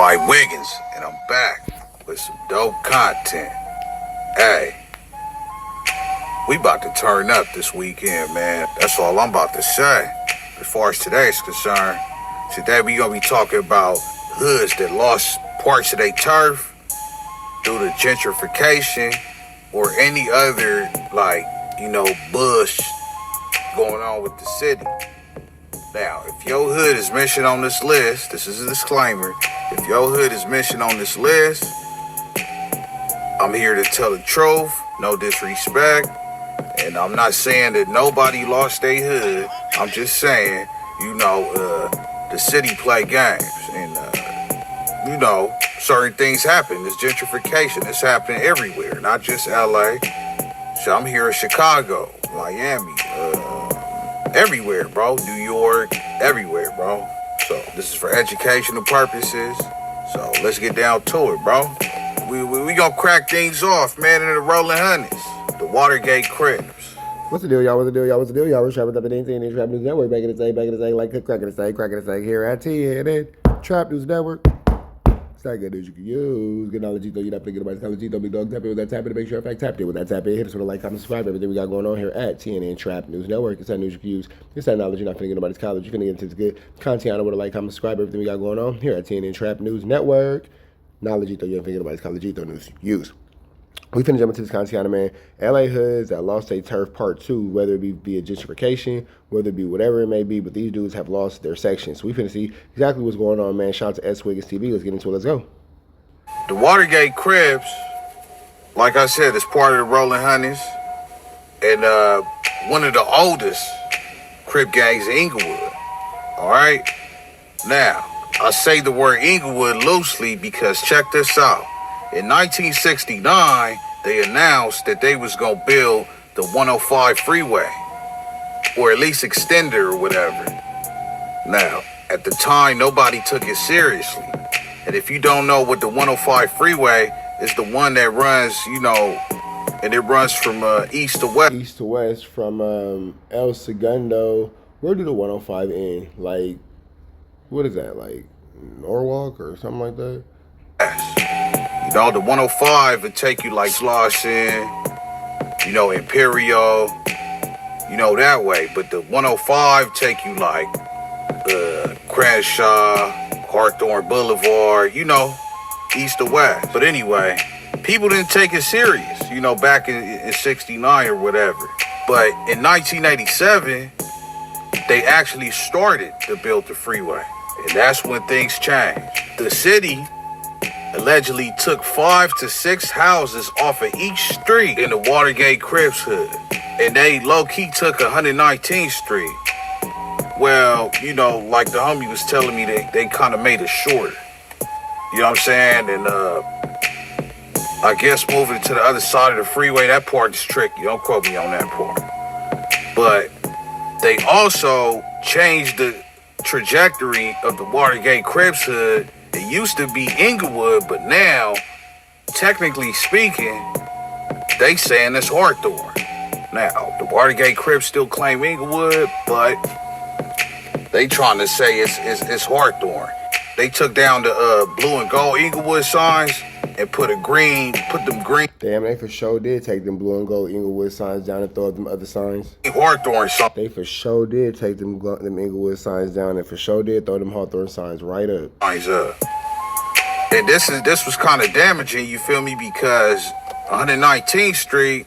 boy Wiggins, and I'm back with some dope content. Hey, we about to turn up this weekend, man. That's all I'm about to say. As far as today's concerned, today we gonna be talking about hoods that lost parts of their turf due to gentrification or any other, bush going on with the city. Now, if your hood is mentioned on this list, this is a disclaimer. If your hood is mentioned on this list, I'm here to tell the truth, no disrespect. And I'm not saying that nobody lost their hood. I'm just saying, the city play games. And, certain things happen. There's gentrification. It's happening everywhere, not just LA. So I'm here in Chicago, Miami, everywhere, bro. New York, everywhere, bro. So this is for educational purposes. So let's get down to it, bro. We gonna crack things off, man, in the Rolling Honeys. The Watergate Crips. What's the deal, y'all? What's the deal, y'all? What's the deal, y'all? We're trapping up in anything in Trap News Network. Back in the day, like cracking the say here at TNN Trap News Network. It's not good news you can use. Good knowledge, though. You're not forgetting about knowledge, though. Big dog, tap in with that tap in to make sure I tapped in with that tap in. Hit us with a like, comment, subscribe. Everything we got going on here at TNN Trap News Network. It's that news you can use. It's that knowledge. You're not forgetting about college. You're finna get into this good content with a like, comment, subscribe. Everything we got going on here at TNN Trap News Network. Knowledge, though. You're not forgetting about college, though. News use. We finna jump into this content, man. LA hoods that lost their turf part 2, whether it be via gentrification, whether it be whatever it may be, but these dudes have lost their section. So we finna see exactly what's going on, man. Shout out to S Wiggins TV. Let's get into it. Let's go. The Watergate Crips, like I said, is part of the Rolling Honeys, and one of the oldest Crip gangs in Inglewood. All right? Now, I say the word Inglewood loosely because check this out. In 1969, they announced that they was gonna build the 105 freeway, or at least extend it or whatever. Now, at the time, nobody took it seriously. And if you don't know what the 105 freeway is, the one that runs, and it runs from east to west. East to west from El Segundo. Where do the 105 end? Like, what is that? Like Norwalk or something like that? The 105 would take you like Slauson, Imperial, that way. But the 105 take you like Crenshaw, Hawthorne Boulevard, east to west. But anyway, people didn't take it serious, back in 69 or whatever. But in 1987, they actually started to build the freeway. And that's when things changed. The city allegedly took 5 to 6 houses off of each street in the Watergate Crips hood. And they low-key took 119th Street. Well, like the homie was telling me, they kind of made it shorter. You know what I'm saying? And I guess moving to the other side of the freeway, that part is tricky. Don't quote me on that part. But they also changed the trajectory of the Watergate Crips hood. It used to be Inglewood, but now, technically speaking, they saying it's Hawthorne. Now, the Watergate Crips still claim Inglewood, but they trying to say it's Hawthorne. They took down the blue and gold Inglewood signs and put them green. Damn, they for sure did take them blue and gold Inglewood signs down and throw up them other signs. Hawthorne signs. They for sure did take them Inglewood signs down and for sure did throw them Hawthorne signs right up. Signs up. And this was kind of damaging, you feel me? Because 119th Street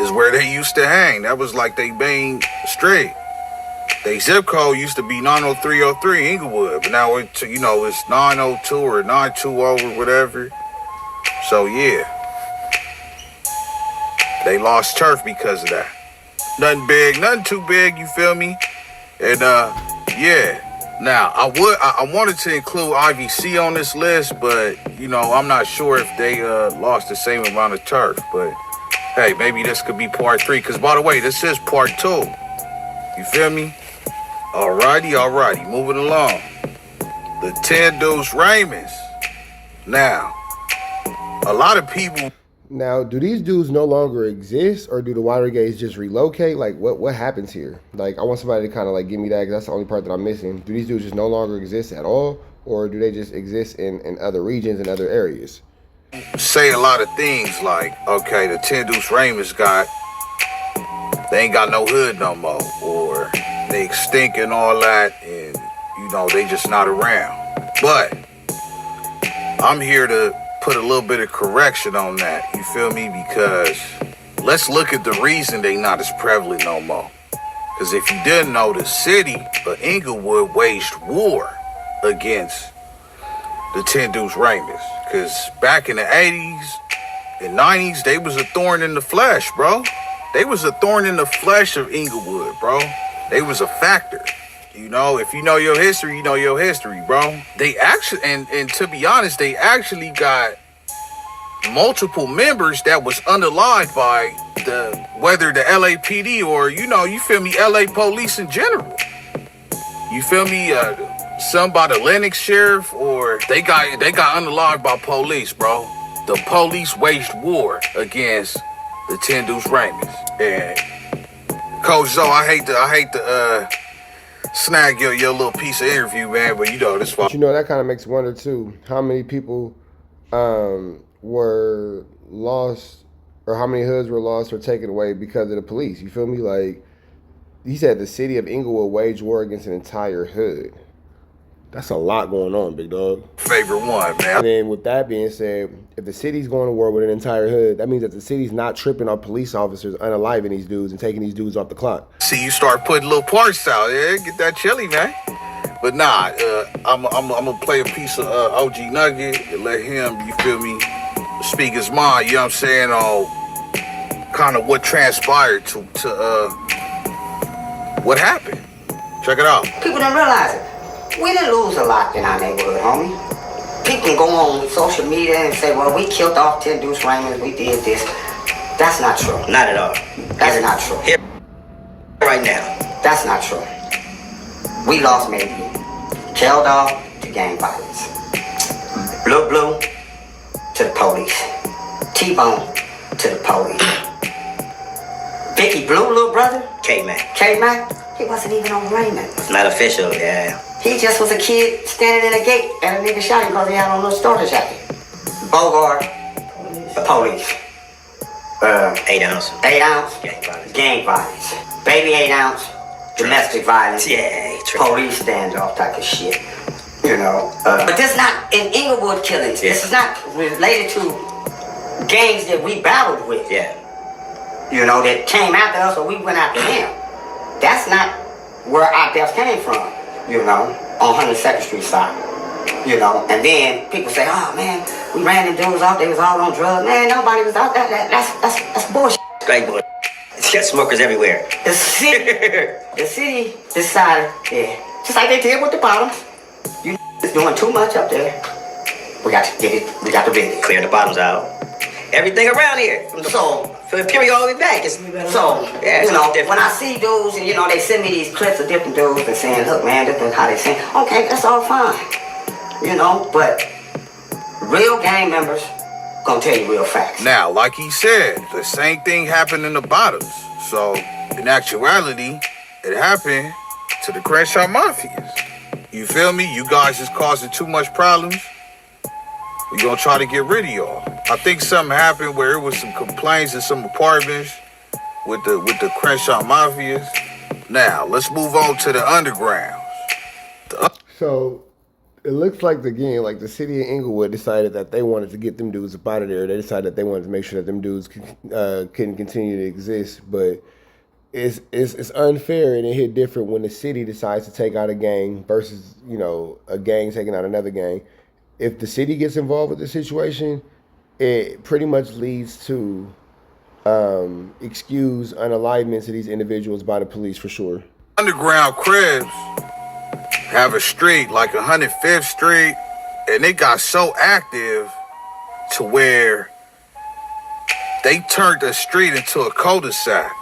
is where they used to hang. That was like they main street. They zip code used to be 90303 Inglewood, but now it's 902 or 920 or whatever. So yeah, they lost turf because of that. Nothing big, nothing too big, you feel me? And yeah. Now I wanted to include IVC on this list, but I'm not sure if they lost the same amount of turf. But hey, maybe this could be part 3. Cause by the way, this is part 2. You feel me? Alrighty, moving along. The 10 dudes Raymonds. Now, a lot of people Now, do these dudes no longer exist, or do the Watergates just relocate? Like, what happens here? Like, I want somebody to kind of like give me that, because that's the only part that I'm missing. Do these dudes just no longer exist at all, or do they just exist in other regions and other areas? Say a lot of things like, okay, the 10 Deuce Raymonds they ain't got no hood no more, or they extinct and all that, and you know, they just not around. But I'm here to put a little bit of correction on that, you feel me? Because let's look at the reason they not as prevalent no more. Because if you didn't know, the city of Inglewood waged war against the 10 Deuce Raymonds. Because back in the 80s and 90s, they was a thorn in the flesh, bro. They was a thorn in the flesh of Inglewood, bro. They was a factor. You know, if you know your history, you know your history, bro. They actually, and to be honest, they actually got multiple members that was unalive by whether the LAPD or, you know, you feel me, LA police in general. You feel me? Some by the Lennox sheriff, or they got unalive by police, bro. The police waged war against the 10 Deuce Raymonds. And Coach Zoe, I hate to snag your little piece of interview, man, but you know this. But you know, that kind of makes me wonder too, how many people were lost, or how many hoods were lost or taken away because of the police. You feel me? Like, he said the city of Inglewood waged war against an entire hood. That's a lot going on, big dog. Favorite one, man. And then with that being said, if the city's going to war with an entire hood, that means that the city's not tripping on police officers unaliving these dudes and taking these dudes off the clock. See, you start putting little parts out, yeah, get that chili, man. But nah, I'm gonna play a piece of OG Nugget and let him, you feel me, speak his mind, you know what I'm saying, on kind of what transpired to what happened. Check it out. People don't realize it. We didn't lose a lot in our neighborhood, homie. People can go on social media and say, well, we killed off 10 Deuce Raymonds, we did this. That's not true. Not at all. That's not true. Here, right now. That's not true. We lost maybe K-Dog to gang violence. Blue to the police. T-Bone to the police. Vicky Blue, little brother? K-Mac. K-Mac? He wasn't even on Raymond. It's not official, yeah. He just was a kid standing in a gate and a nigga shot him because he had on a little starter jacket. Bogart, the police. 8 ounce. 8 ounce, Gang violence. gang violence. Baby 8 ounce, domestic violence. Yeah, Police standoff type of shit. You know. But this not in Inglewood killings. Yeah. This is not related to gangs that we battled with. Yeah. You know, that came after us or we went after them. That's not where our deaths came from, you know, on 102nd Street side, you know. And then people say, oh man, we ran them dudes off, they was all on drugs. Man, nobody was out. That's bullshit. Great boy. Got smokers everywhere. The city decided, yeah, just like they did with the bottoms. You is doing too much up there. We got to get it, we got to bend it. Clear the bottoms out. Everything around here. From the period all the way back. Yeah, you know, when I see dudes and, you know, they send me these clips of different dudes and saying, look, man, this is how they say, okay, that's all fine. You know, but real gang members gonna tell you real facts. Now, like he said, the same thing happened in the bottoms. So, in actuality, it happened to the Crenshaw Mafias. You feel me? You guys is causing too much problems. We gonna try to get rid of y'all. I think something happened where it was some complaints in some apartments with the Crenshaw Mafias. Now, let's move on to the undergrounds. So it looks like the city of Inglewood decided that they wanted to get them dudes up out of there. They decided that they wanted to make sure that them dudes can continue to exist. But it's unfair and it hit different when the city decides to take out a gang versus, you know, a gang taking out another gang. If the city gets involved with the situation, it pretty much leads to excuse unalivements of these individuals by the police for sure. Underground Crips have a street like 105th Street, and they got so active to where they turned the street into a cul-de-sac.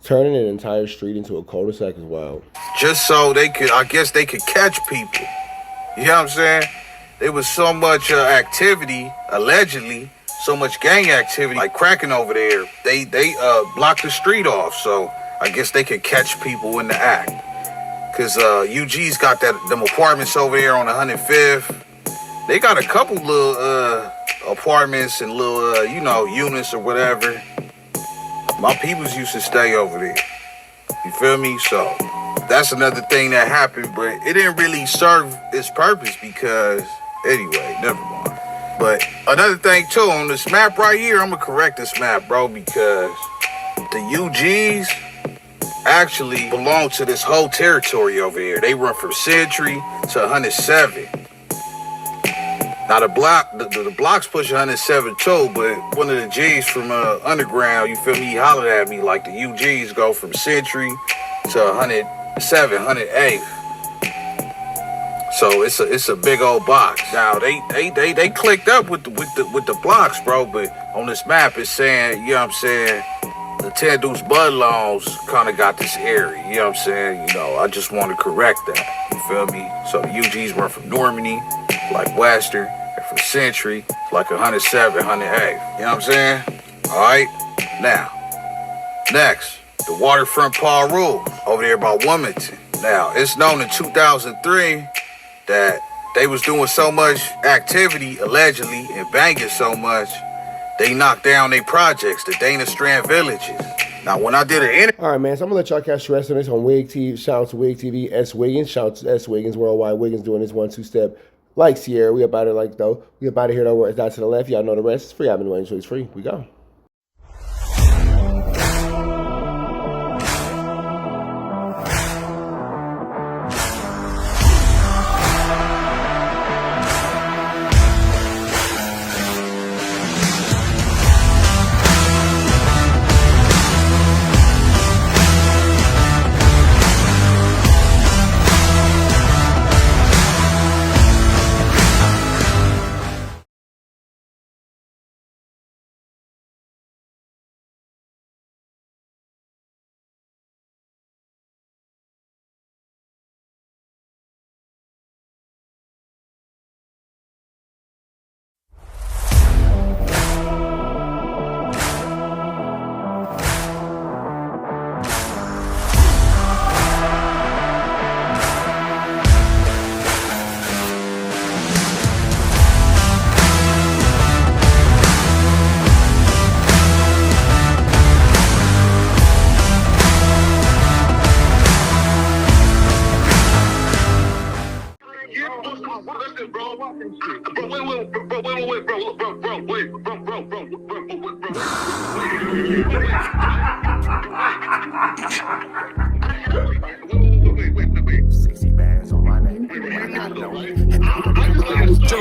Turning an entire street into a cul-de-sac is wild. Just so they could, I guess they could catch people. You know what I'm saying? There was so much activity, allegedly, so much gang activity, like cracking over there. They blocked the street off, so I guess they could catch people in the act. Cause UG's got them apartments over there on 105th. They got a couple little apartments and little units or whatever. My peoples used to stay over there. You feel me? So that's another thing that happened, but it didn't really serve its purpose because anyway, never mind. But another thing too, on this map right here, I'm gonna correct this map, bro, because the UGs actually belong to this whole territory over here. They run from Century to 107. Now the blocks push 107 too, but one of the G's from underground, you feel me, he hollered at me like the UGs go from Century to 107, 108. So it's a big old box. Now they clicked up with the blocks, bro, but on this map it's saying, you know what I'm saying, the 10 Deuce Bloodlines kind of got this area, you know what I'm saying? I just want to correct that, you feel me? So the UGs run from Normandy, like Western, and from Century, like 107, 108, you know what I'm saying? All right, now, next, the Waterfront Paul Rule, over there by Wilmington. Now, it's known in 2003 that they was doing so much activity, allegedly, and banging so much, they knocked down their projects, the Dana Strand Villages. Now, when I did an interview... All right, man, so I'm going to let y'all catch the rest of this on Wig TV. Shout out to Wig TV, S. Wiggins. Shout out to S. Wiggins, Worldwide Wiggins, doing this 1-2 step. Like Sierra, we about it like though. We about to hear that word. It's out to the left. Y'all know the rest. It's free. I've been waiting, so it's free. We go.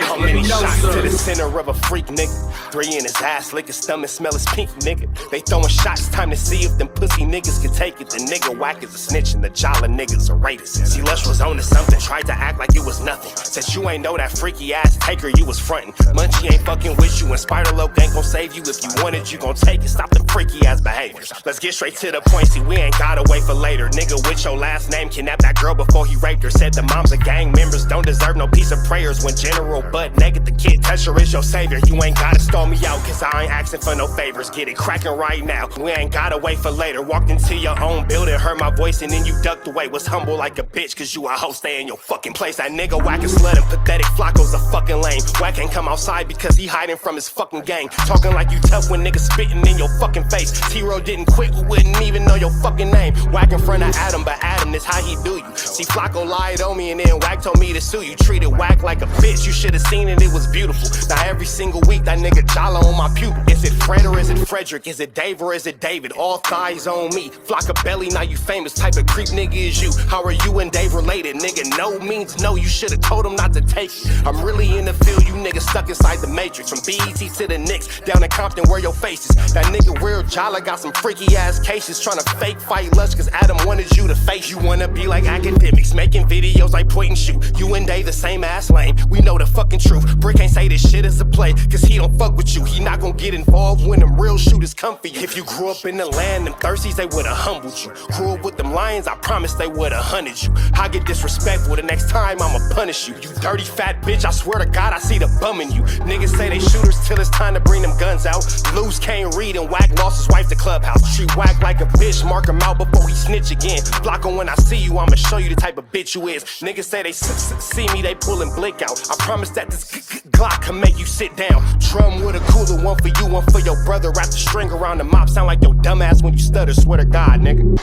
How many shots to the center of a freak, nigga? 3 in his ass, lick his stomach, smell his pink, nigga. They throwing shots, time to see if them pussy niggas can take it. The nigga whack is a snitch and the jolly niggas are rapists. See, Lush was on to something, tried to act like it was nothing. Said you ain't know that freaky ass taker you was frontin'. Munchie ain't fucking with you and Spider-Loc ain't gon' save you. If you want it, you gon' take it. Stop the freaky ass behaviors. Let's get straight to the point, see, we ain't gotta wait for later. Nigga with your last name kidnapped that girl before he raped her. Said the moms of gang members don't deserve no piece of prayers. When General Butt naked, the kid Tesher is your savior. You ain't gotta stall me out, cause I ain't asking for no favors. Get it cracking right now, we ain't gotta wait for later. Walked into your own building, heard my voice and then you ducked away. Was humble like a bitch, cause you a hoe, stay in your fucking place. That nigga whack and slut and pathetic, Flacco's a fucking lame. Whack ain't come outside because he hiding from his fucking gang. Talking like you tough when niggas spitting in your fucking face. T-Row didn't quit, we wouldn't even know your fucking name. Whack in front of Adam, but Adam is how he do you. See, Flacco lied on me and then Whack told me to sue you. Treated Whack like a bitch, you should've seen it, it was beautiful. Now every single week that nigga jolly on my pupil. Is it Fred or is it Frederick? Is it Dave or is it David? All thighs on me. Flock of belly, now you famous. Type of creep nigga is you. How are you and Dave related? Nigga, no means no. You should've told him not to take it. I'm really in the field, you niggas stuck inside the matrix. From BET to the Knicks, down in Compton where your face is. That nigga real jolly got some freaky ass cases. Tryna fake fight Lush cause Adam wanted you to face. You wanna be like academics, making videos like pointing and shoot. You and they the same ass lame. We know the fucking truth. Brick ain't say this shit is a play, cause he don't fuck with you. He not gonna get involved when them real shooters come for you. If you grew up in the land, them thirsties, they would've humbled you. Grew up with them lions, I promise they would've hunted you. I get disrespectful, the next time I'ma punish you. You dirty fat bitch, I swear to God I see the bum in you. Niggas say they shooters till it's time to bring them guns out. Lose can't read and Whack lost his wife to Clubhouse. She Whack like a bitch, mark him out before he snitch again. Block him when I see you, I'ma show you the type of bitch you is. Niggas say they see me, they pullin' blick out. I promise that this Glock can make you sit down. Drum with a cooler, one for you, one for your brother. Wrap the string around the mop, sound like your dumbass when you stutter. Swear to God, nigga.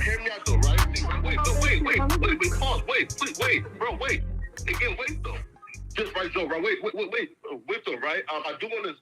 Hear me out though, right? Wait, bro, wait. Again, wait though. Just right, Joe, right? Wait though, right? I do want to